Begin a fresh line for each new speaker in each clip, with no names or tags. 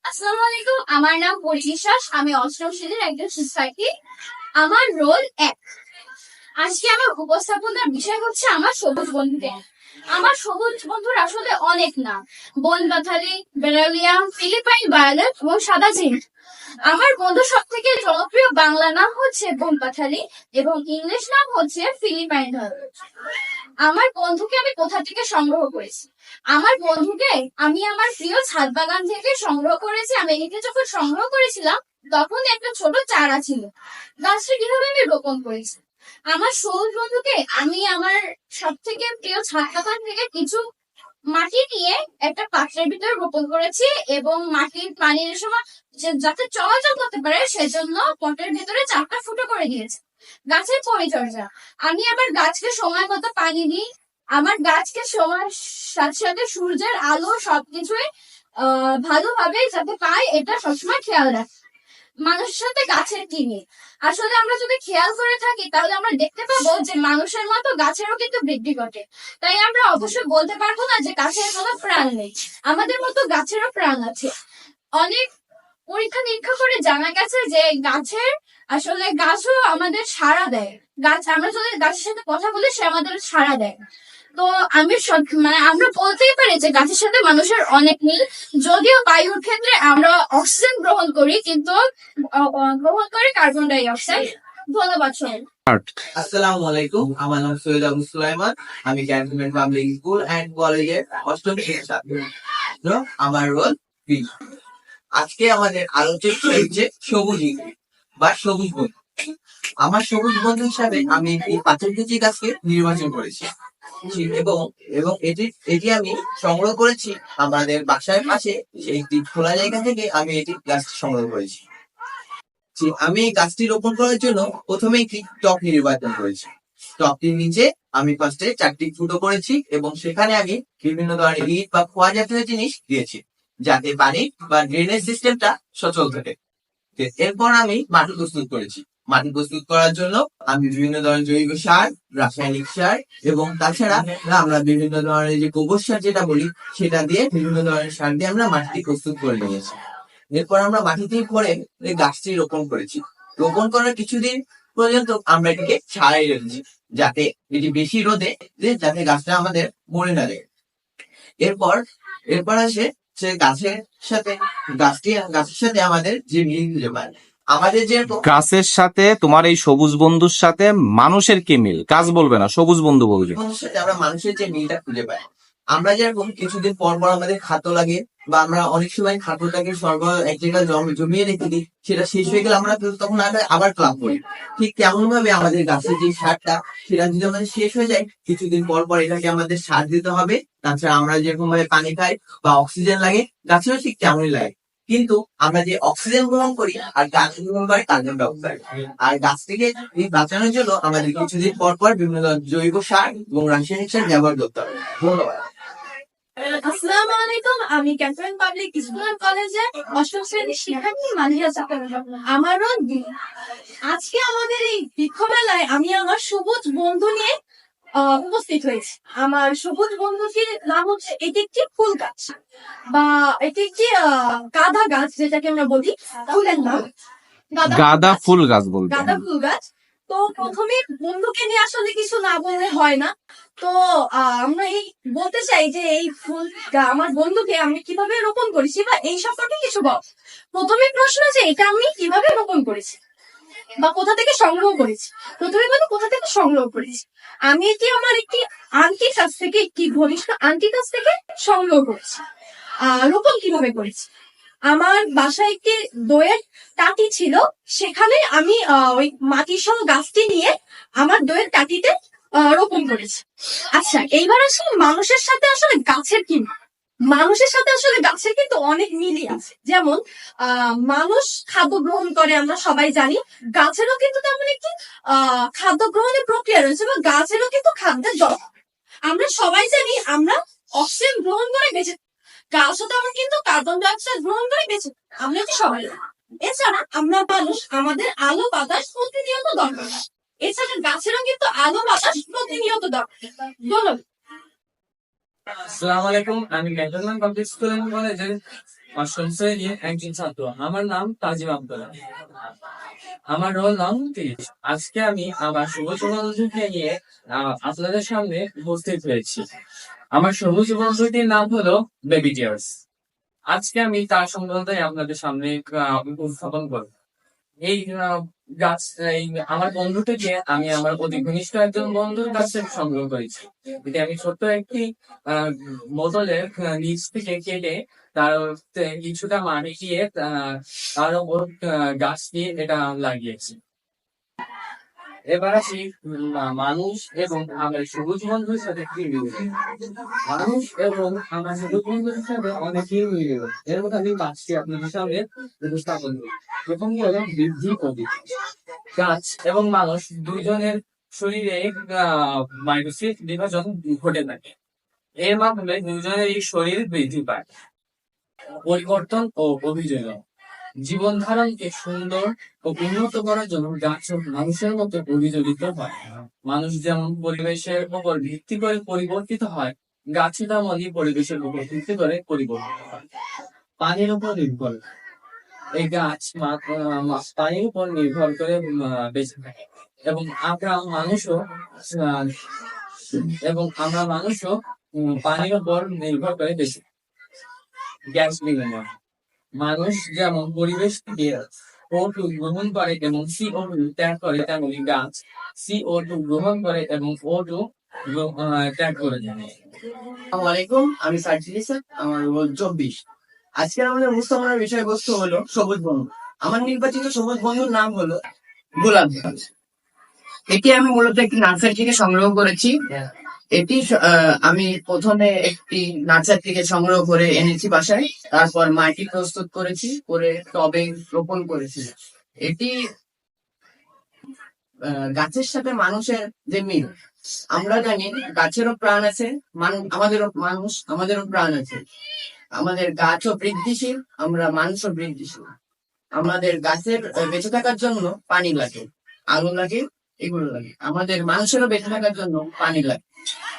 আসসালামু আলাইকুম। আমার নাম পরিশ্বাস। আমি অষ্টম শ্রেণীর একজন শিক্ষার্থী। আমার রোল ১। আজকে আমার উপস্থাপনার বিষয় হচ্ছে আমার সবুজ বন্ধুদের। আমার সবুজ বন্ধুর আসলে অনেক নাম: বনবাথালি, বেরালিয়াম, ফিলিপাইন ভায়োলেট এবং সাদা জিঙ্ক। আমার বন্ধু সব থেকে জনপ্রিয় বাংলা নাম হচ্ছে বনপাথালি এবং ইংলিশ নাম হচ্ছে ফিলিপাইন ভায়োলেট। আমার বন্ধুকে আমি কোথা থেকে সংগ্রহ করেছি? আমার বন্ধুকে আমি আমার প্রিয় ছাদ বাগান থেকে সংগ্রহ করেছি। আমি একে যখন সংগ্রহ করেছিলাম তখন একটা ছোট চারা ছিল। গাছটা কিভাবে আমি রোপণ করেছি? আমার সবুজ বন্ধুকে আমি আমার সব থেকে প্রিয় ছাদ বাগান থেকে কিছু মাটি নিয়ে একটা পাত্রের ভিতরে রোপণ করেছি এবং মাটির পানির সময় যাতে চলাচল করতে পারে সেজন্য পটের ভিতরে 4টা ফুটো করে দিয়েছি। গাছের পরিচর্যা: আমি আমার গাছকে সময় মতো পানি দিই। আমার গাছকে সময়ের সাথে সাথে সূর্যের আলো সবকিছুই ভালোভাবে যাতে পায় এটা সবসময় খেয়াল রাখি। মানুষের সাথে গাছের কি মিল? আসলে আমরা যদি খেয়াল করে থাকি তাহলে আমরা দেখতে পাবো যে মানুষের মতো গাছেরও কিন্তু বৃদ্ধি ঘটে। তাই আমরা অবশ্যই বলতে পারবো না যে গাছের কোনো প্রাণ নেই। আমাদের মতো গাছেরও প্রাণ আছে। অনেক পরীক্ষা নিরীক্ষা করে জানা গেছে যে গাছও আমাদের সাড়া দেয়। আমরা যদি গাছের সাথে কথা বলি সে আমাদের সাড়া দেয়। তো আমরা বলতেই পারি যে গাছের সাথে মানুষের অনেক মিল। যদিও বায়ুর ক্ষেত্রে আমরা অক্সিজেন গ্রহণ করি কিন্তু গ্রহণ করে কার্বন ডাই অক্সাইড। ধন্যবাদ সবাই।
আসসালামু আলাইকুম, আমার নাম সৈয়দ আবু সুলাইমান। আমি ক্যান্টনমেন্ট পাবলিক স্কুল অ্যান্ড কলেজের অষ্টম শ্রেণীর ছাত্র। তো আমার রোল বি। আজকে আমাদের আলোচ্য বিষয় হচ্ছে সবুজ ইংরেজি বা সবুজ বন্ধু। আমার সবুজ বন্ধু হিসাবে আমি একটি পাথরকুচি গাছকে নির্বাচন করেছি এবং এবং এটি এটি আমি সংগ্রহ করেছি আমাদের বাসার পাশে একটি খোলা জায়গা থেকে। আমি এটি গাছটি সংগ্রহ করেছি। আমি এই গাছটি রোপণ করার জন্য প্রথমে একটি টব নির্বাচন করেছি। টবটির নিচে আমি ফার্স্টে 4টি ফুটো করেছি এবং সেখানে আমি বিভিন্ন ধরনের ইট বা খোয়া জাতীয় জিনিস দিয়েছি যাতে পানি বা ড্রেনেজ সিস্টেমটা সচল থাকে। এরপর আমি মাটি প্রস্তুত করেছি। মাটি প্রস্তুত করার জন্য আমি বিভিন্ন ধরনের জৈব সার, রাসায়নিক সার এবং তাছাড়া আমরা বিভিন্ন ধরনের যে গোবর সার যেটা বলি সেটা দিয়ে বিভিন্ন ধরনের সার দিয়ে আমরা মাটিটি প্রস্তুত করে নিয়েছি। এরপর আমরা মাটিতে ভরে গাছটি রোপণ করেছি। রোপণ করার কিছুদিন পর্যন্ত আমরা এটিকে ছায়ায় রেখেছি যাতে এটি বেশি রোদে যাতে গাছটা আমাদের মরে না যায়। এরপর এরপর আসে সে গাছের সাথে আমাদের যে মিল খুঁজে পায়। আমাদের যেরকম
গাছের সাথে তোমার এই সবুজ বন্ধুর সাথে মানুষের কি মিল? গাছ বলবে না, সবুজ বন্ধু বলবে।
বন্ধুর সাথে আমরা মানুষের যে মিলটা খুঁজে পাই। আমরা যেরকম কিছুদিন পর পর আমাদের খাদ্য লাগে বা আমরা অনেক সময় খাদ্যটাকে এক জায়গায় জমিয়ে রেখে দিই, সেটা শেষ হয়ে গেলে আমরা তখন আবার ক্লাব করি। ঠিক তেমন ভাবে আমাদের গাছের যে সারটা সেটা যদি আমাদের শেষ হয়ে যায় কিছুদিন পর পর এটাকে আমাদের সার দিতে হবে। তাছাড়া আমরা যেরকম ভাবে পানি খাই বা অক্সিজেন লাগে গাছেরও ঠিক তেমনই লাগে। কিন্তু আমরা যে অক্সিজেন গ্রহণ করি আর গাছ গ্রহণ করে কার্বন ডাই অক্সাইড। আর গাছ থেকে বাঁচানোর জন্য আমাদের কিছুদিন পর পর বিভিন্ন জৈব সার এবং রাসায়নিক সার ব্যবহার করতে হবে। ধন্যবাদ।
আসসালামু আলাইকুম। আমি ক্যান্টনমেন্ট পাবলিক স্কুল অ্যান্ড কলেজে অষ্টম শ্রেণীর শিক্ষার্থী মানহিয়া চাকর। আমার রোল বি। আজকে আমাদের এই বৃক্ষ মেলায় আমি আমার সবুজ বন্ধু নিয়ে উপস্থিত হয়েছি। আমার সবুজ বন্ধুটির নাম হচ্ছে, এটি একটি ফুল গাছ বা এটি একটি গাঁদা গাছ যেটাকে আমরা বলি। ফুলের নাম
গাঁদা ফুল গাছ বলবে।
গাঁদা ফুল গাছ। তো প্রথমে বন্ধুকে নিয়ে আসলে কিছু না বললে হয় না। তো আমরা বলতে চাই যে এই ফুল আমার বন্ধুকে আমি কিভাবে রোপণ করেছি বা এই সম্পর্কে কিছু বল। প্রথমে প্রশ্ন যে এটা আমি কিভাবে রোপণ করেছি বা কোথা থেকে সংগ্রহ করেছি। প্রথমে কোথা থেকে সংগ্রহ করেছি, আমি এটি আমার একটি আন্টির কাছ থেকে, একটি ঘনিষ্ঠ আন্টির কাছ থেকে সংগ্রহ করেছি। রোপণ কিভাবে করেছি, আমার বাসায় একটি দইয়ের টাটি ছিল, সেখানে আমি ওই মাটি সহ গাছটি নিয়ে আমার দইয়ের টাটিতে রোপণ করেছি। আচ্ছা, এইবার আসলে মানুষের সাথে আসলে গাছের কি মিল? মানুষের সাথে আসলে গাছের কিন্তু অনেক মিলই আছে। যেমন মানুষ খাদ্য গ্রহণ করে, আমরা সবাই জানি। গাছেরও কিন্তু তেমন একটি খাদ্য গ্রহণের প্রক্রিয়া রয়েছে বা গাছেরও কিন্তু খাদ্যের দরকার। আমরা সবাই জানি আমরা অক্সিজেন গ্রহণ করে বেঁচে, গাছও তেমন কিন্তু কার্বন ডাই অক্সাইড গ্রহণ করে বেঁচে, আমরা কি সবাই। এছাড়া আমরা মানুষ, আমাদের আলো বাতাস প্রতিনিয়ত দরকার। এছাড়া গাছেরও কিন্তু আলো বাতাস প্রতিনিয়ত দরকার। ধন্যবাদ।
আসসালামু আলাইকুম, আমি ক্যান্টনমেন্ট পাবলিক স্কুল এন্ড কলেজের অষ্টম শ্রেণীর একজন ছাত্র। আমার নাম তাজিম আব্দুল্লাহ। আমার রোল নাম 30। আজকে আমি আমার সবুজ বন্ধুকে নিয়ে আপনাদের সামনে উপস্থিত হয়েছি। আমার সবুজ বন্ধুটির নাম হলো বেবি টিয়ার্স। আজকে আমি তার সম্বন্ধে আপনাদের সামনে উপস্থাপন করব। এই গাছ এই আমার বন্ধুটিকে আমি আমার অতি ঘনিষ্ঠ একজন বন্ধুর কাছে সংগ্রহ করেছি। এটি আমি ছোট্ট একটি আহ, বোতলের নিচ থেকে কেটে তার কিছুটা মাটি দিয়ে তার উপর গাছ দিয়ে এটা লাগিয়েছি। এবার আসি মানুষ এবং আমার সবুজ বন্ধুর সাথে কি মিল। মানুষ এবং আমার সবুজ বন্ধুর সাথে অনেকই মিল। এর মধ্যে আমি পাঁচটি আপনাদের সামনে উপস্থাপন করি। প্রথম হলো বৃদ্ধি ও বিকাশ। গাছ এবং মানুষ দুইজনের শরীরে মাইটোসিস বিভাজন ঘটে থাকে। এর মাধ্যমে দুইজনের এই শরীর বৃদ্ধি পায়। পরিবর্তন ও অভিযোজন। জীবন ধারণকে সুন্দর ও উন্নত করার জন্য গাছ ও মানুষের মতো অভিযোজিত হয়। মানুষ যেমন পরিবেশের উপর ভিত্তি করে পরিবর্তিত হয়, গাছও তেমনই পরিবেশের উপর ভিত্তি করে পরিবর্তিত হয়। পানির উপর নির্ভর। এই গাছ পানির উপর নির্ভর করে বেঁচে থাকে এবং আহ, আমরা মানুষও পানির উপর নির্ভর করে বেঁচে থাকি। গ্যাস বিনিময়। মানুষ যেমন পরিবেশ থেকে O2 গ্রহণ করে এবং CO2 ত্যাগ করে, তেমনি গাছ CO2 গ্রহণ করে এবং O2 ত্যাগ করে যায়।
আসসালামু আলাইকুম, আমি সার্জিল ইসলাম, আমার রোল 24। আজকে আমাদের উপস্থাপনার বিষয়বস্তু হলো সবুজ বন্ধু। আমার নির্বাচিত সবুজ বন্ধুর নাম হলো গোলাপ গাছ। এটি আমি মূলত একটি নার্সারি থেকে সংগ্রহ করেছি। এটি আমি প্রথমে একটি নার্সারি থেকে সংগ্রহ করে এনেছি বাসায়, তারপর মাটি প্রস্তুত করেছি, করে টবে রোপণ করেছি। এটি গাছের সাথে মানুষের যে মিল, আমরা জানি গাছেরও প্রাণ আছে, আমাদেরও প্রাণ আছে। আমাদের গাছও বৃদ্ধিশীল, আমরা মানুষও বৃদ্ধিশীল। আমাদের গাছের বেঁচে থাকার জন্য পানি লাগে, আলো লাগে, এগুলো লাগে। আমাদের মানুষেরও বেঁচে থাকার জন্য পানি লাগে।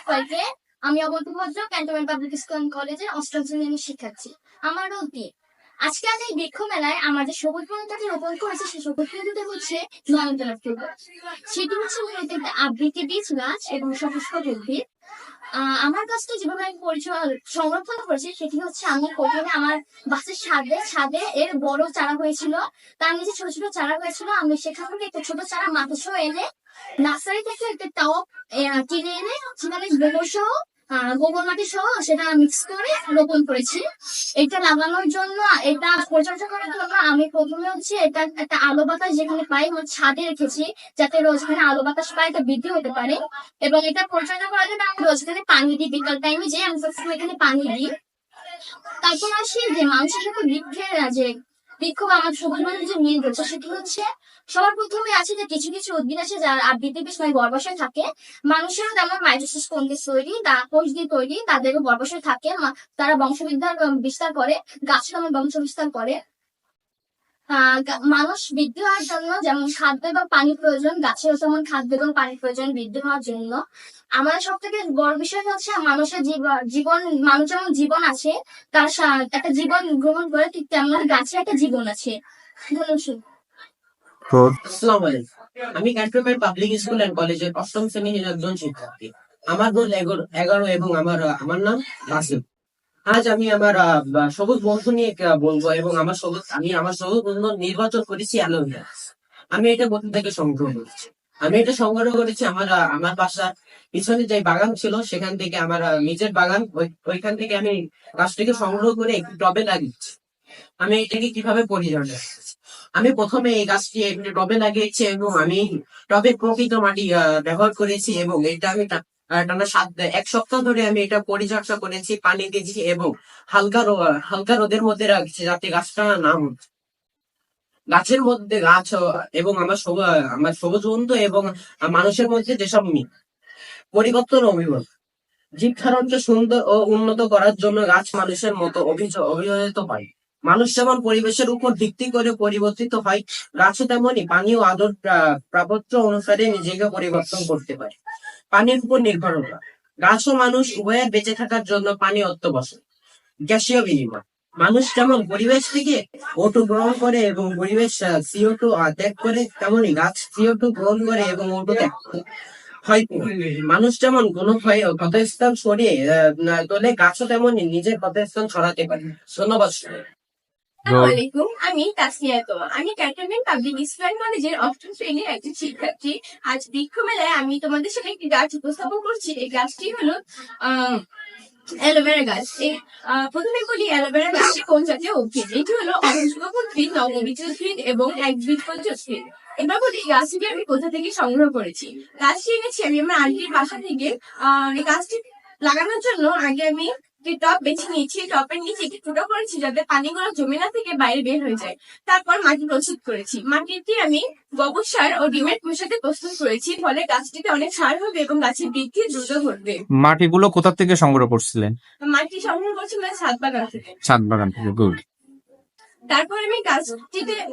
সবাইকে, আমি অবন্ত ভদ্র, ক্যান্টনমেন্ট পাবলিক স্কুল কলেজের অষ্টম শ্রেণীর শিক্ষার্থী। আমার রোল 3। আজকে আমি এই বৃক্ষ মেলায় আমাদের সবুজ বনটাকে রোপণ করেছে। সেই সবুজ বনটা হচ্ছে নয়নতারা ফুল গাছ। সেটি হচ্ছে মূলত একটা আবৃত্তি বীজ গাছ এবং সপুষ্পক উদ্ভিদ। আমার গাছটা যেভাবে আমি সংরক্ষণ করেছি সেটি হচ্ছে, আমি প্রথমে আমার বাসের ছাদে এর বড় চারা হয়েছিল, তার নিচে ছোট ছোট চারা হয়েছিল। আমি সেখান থেকে একটা ছোট চারা মাথা এনে নার্সারি থেকে একটা টব কিনে এনে সেখানে গোবর মাটি সহ সেটা মিক্স করে রোপণ করেছি। এটা লাগানোর জন্য, এটা পরিচর্যা করার জন্য আমি প্রথমে হচ্ছে এটা একটা আলো বাতাস যেখানে পাই আমার ছাদে রেখেছি, যাতে রোজ এখানে আলো বাতাস পাই, এটা বৃদ্ধি হতে পারে। এবং এটা পরিচর্যা করার জন্য আমি রোজ এখানে পানি দিই, বিকাল টাইমে যে আমি সবসময় এখানে পানি দিই। তারপর আসি যে মানুষের সাথে বৃক্ষ বা আমার সবুজ বন্ধু যে মিল রয়েছে সেটি হচ্ছে, সবার প্রথমে আছে যে কিছু কিছু উদ্ভিদ আছে যার আবৃত্তি সময় গর্ভাশয় থাকে। মানুষেরও তেমন মাইটোসিস কোষ তৈরি, কোষ দিয়ে তৈরি, তাদেরও গর্ভাশয় থাকে। তারা বিস্তার করে, গাছ তেমন বংশ বিস্তার করে। মানুষ বৃদ্ধি হওয়ার জন্য যেমন খাদ্য এবং পানি প্রয়োজন, গাছেরও তেমন খাদ্য এবং পানির প্রয়োজন বৃদ্ধি হওয়ার জন্য। আমাদের সব থেকে বড় বিষয় হচ্ছে মানুষের জীবন, মানুষ যেমন জীবন আছে, তার একটা জীবন গ্রহণ করে, ঠিক তেমন গাছের একটা জীবন আছে। ধন্যবাদ।
আসসালামু আলাইকুম, আমি ক্যান্টনমেন্ট পাবলিক স্কুল এন্ড কলেজের অষ্টম শ্রেণীর একজন শিক্ষার্থী। আমার রোল 11 এবং আমার নাম রাসেল। আজ আমি আমার সবুজ বন্ধু নিয়ে বলবো এবং আমি আমার সবুজ বন্ধু নির্বাচন করেছি অ্যালোভেরা। আমি এটা কোথা থেকে সংগ্রহ করেছি? আমি এটা সংগ্রহ করেছি আমার বাসার পিছনে যে বাগান ছিল সেখান থেকে, আমার নিজের বাগান, ওইখান থেকে আমি গাছটিকে সংগ্রহ করে একটি টবে লাগিয়েছি। আমি এটাকে কিভাবে পরিচর্যা করেছি? আমি প্রথমে এই গাছটি একটি টবে লাগিয়েছি এবং আমি টবে প্রকৃত মাটি ব্যবহার করেছি এবং এটা আমি টানা 1 সপ্তাহ ধরে আমি এটা পরিচর্যা করেছি, পানি দিয়েছি এবং হালকা রোদের মধ্যে রাখছি যাতে গাছটা না মরে। গাছের মধ্যে এবং আমার সবুজ বন্ধু এবং মানুষের মধ্যে যেসব মিল, পরিবর্তন ও অভিভাবক। জীব ধারণকে সুন্দর ও উন্নত করার জন্য গাছ মানুষের মতো অভিযোজিত হয়। মানুষ যেমন পরিবেশের উপর ভিত্তি করে পরিবর্তিত হয়, গাছও তেমনি পানি ও আদর প্রাপত্য অনুসারে নিজেকে পরিবর্তন করতে পারে। পানির উপর নির্ভরতা। গাছ ও মানুষ উভয়ের বেঁচে থাকার জন্য পানি অত্যাবশ্যক। গ্যাসীয় বিনিময়। মানুষ যেমন পরিবেশ থেকে O2 গ্রহণ করে এবং পরিবেশ CO2 ত্যাগ করে, তেমনই গাছ CO2 গ্রহণ করে এবং O2 ত্যাগ করে। হয় কি? মানুষ যেমন কোনো ক্ষতস্থান সরিয়ে তোলে, গাছও তেমনই নিজের ক্ষতস্থান ছড়াতে পারে। ধন্যবাদ।
আসসালামু আলাইকুম, আমি তাসমিয়া তোয়া। আমি ক্যান্টনমেন্ট পাবলিক স্কুল অ্যান্ড কলেজের অষ্টম শ্রেণীর একজন শিক্ষার্থী। আজ বৃক্ষ মেলায় আমি তোমাদের সাথে একটি গাছ উপস্থাপন করছি। এই গাছটি হলো অ্যালোভেরা গাছ। প্রথমে বলি অ্যালোভেরা গাছটি কোন জাতীয় উদ্ভিদ। এটি হলো অসংখ্য উদ্ভিদ, নববীজ উদ্ভিদ এবং একবীজপত্রী উদ্ভিদ। এবার বলি গাছটিকে আমি কোথা থেকে সংগ্রহ করেছি। গাছটি এনেছি আমি আমার আন্টির বাসা থেকে। এই গাছটি লাগানোর জন্য আগে আমি একটি টব বেছে নিয়েছি। টবের নিচে একটি ফুটো করেছি যাতে পানিগুলো জমে না থেকে বাইরে বের হয়ে যায়। তারপর মাটি প্রস্তুত করেছি। মাটিটি আমি গোবর সার ও ডিমের খোসার সাথে প্রস্তুত করেছি, ফলে গাছটিতে অনেক সার হবে এবং গাছের বৃদ্ধি দ্রুত ঘটবে।
মাটিগুলো কোথা থেকে সংগ্রহ করছিলেন?
মাটি সংগ্রহ করছি মানে ছাদ বাগান থেকে।
ছাদ বাগান থেকে। গুড।
তারপর আমি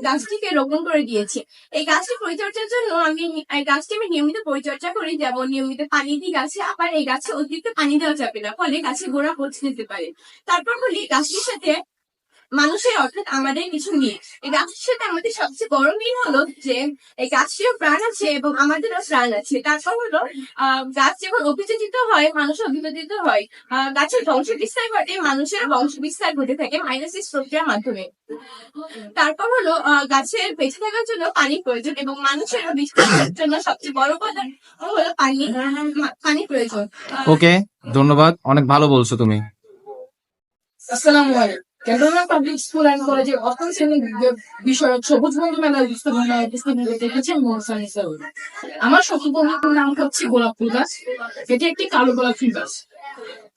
গাছটিকে রোপণ করে দিয়েছি। এই গাছটি পরিচর্যার জন্য আমি নিয়মিত পরিচর্যা করি, যেমন নিয়মিত পানি দিই গাছে। আবার এই গাছে অতিরিক্ত পানি দেওয়া যাবে না, ফলে গাছের গোড়া পচে যেতে পারে। তারপর বলি গাছটির সাথে মানুষের অর্থাৎ আমাদের কিছু মিল। এই গাছের সাথে আমাদের সবচেয়ে বড় মিল হলো যে এই গাছটিরও প্রাণ আছে এবং আমাদেরও প্রাণ আছে। তারপর হলো গাছ যখন অভিযোজিত হয়, মানুষ অভিযোজিত হয়, গাছের বংশ বিস্তার ঘটে, মানুষের বংশ বিস্তার ঘটে থাকে মাইটোসিস প্রক্রিয়ার মাধ্যমে। তারপর হলো গাছের বেঁচে থাকার জন্য পানি প্রয়োজন এবং মানুষের বিস্তারের জন্য সবচেয়ে বড় উপাদান হলো পানি প্রয়োজন।
ওকে, ধন্যবাদ, অনেক ভালো বলছো তুমি।
আসসালামু আলাইকুম। ক্যান্টনমেন্ট পাবলিক স্কুল অ্যান্ড কলেজের অষ্টম শ্রেণীর বিষয়ক সবুজ বন্ধু মেলায় উপস্থিত দেখেছেন মোহসান ইসলাম। আমার সবুজ বন্ধুর নাম হচ্ছে গোলাপ ফুল গাছ। এটি একটি কালো গোলাপ ফুল গাছ।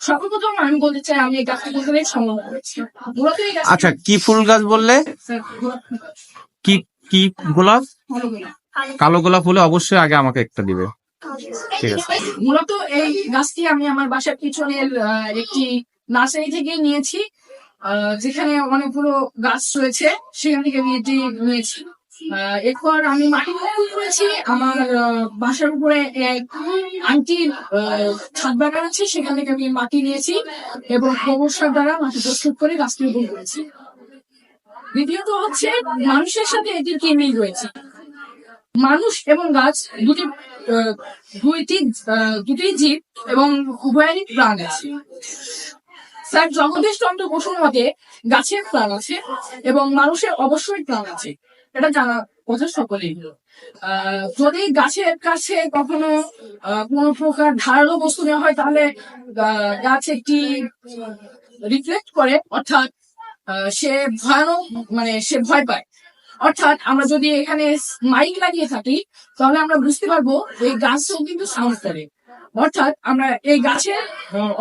সর্বপ্রথম আমি বলতে চাই আমি এই গাছটি কোথা থেকে সংগ্রহ করেছি। মূলত এই গাছটি
আচ্ছা, কি ফুল গাছ বললে?
গোলাপ ফুল গাছ।
কি কি গোলাপ?
ভালো গোলাপ।
কালো গোলাপ হলে অবশ্যই আগে আমাকে একটা দিবে। ঠিক আছে।
মূলত এই গাছটি আমি আমার বাসার পিছনের একটি নার্সারি থেকে নিয়েছি, যেখানে অনেকগুলো গাছ রয়েছে, সেখান থেকে আমি এটি নিয়েছি। এরপর আমি মাটি রোপণ করেছি আমার বাসার উপরে এক আন্টির ছাদ বাগান আছে, সেখান থেকে আমি মাটি নিয়েছি এবং গোবর সার দ্বারা মাটি প্রস্তুত করে গাছটি রোপণ করেছি। দ্বিতীয়ত হচ্ছে মানুষের সাথে এটির কি মিল রয়েছে। মানুষ এবং গাছ দুটি জীব এবং উভয়েরই প্রাণ আছে। স্যার জগদীশ চন্দ্র বসুর মতে গাছের প্রাণ আছে এবং মানুষের অবশ্যই প্রাণ আছে, এটা জানা কথা সকলেই। যদি গাছের কাছে কখনো কোনো প্রকার ধারালো বস্তু নেওয়া হয়, তাহলে গাছ একটি রিফ্লেক্ট করে, অর্থাৎ সে ভয়ানক সে ভয় পায়। অর্থাৎ আমরা যদি এখানে মাইক লাগিয়ে থাকি, তাহলে আমরা বুঝতে পারবো এই গাছও কিন্তু সাউন্ড করে। অর্থাৎ আমরা এই গাছের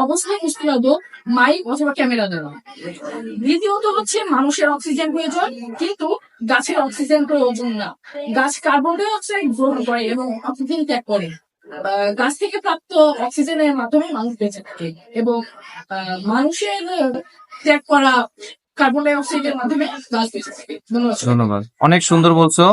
অবস্থায় বুঝতে পারবো মাইক অথবা ক্যামেরা দ্বারা। দ্বিতীয়ত হচ্ছে মানুষের অক্সিজেন প্রয়োজন, কিন্তু গাছের অক্সিজেন প্রয়োজন না। গাছ কার্বন ডাই অক্সাইড গ্রহণ করে এবং অক্সিজেন ত্যাগ করে। গাছ থেকে প্রাপ্ত অক্সিজেনের মাধ্যমে মানুষ বেঁচে থাকে এবং মানুষের ত্যাগ করা কার্বন ডাই অক্সাইডের মাধ্যমে গাছ বেঁচে থাকে। ধন্যবাদ।
ধন্যবাদ, অনেক সুন্দর বলছো।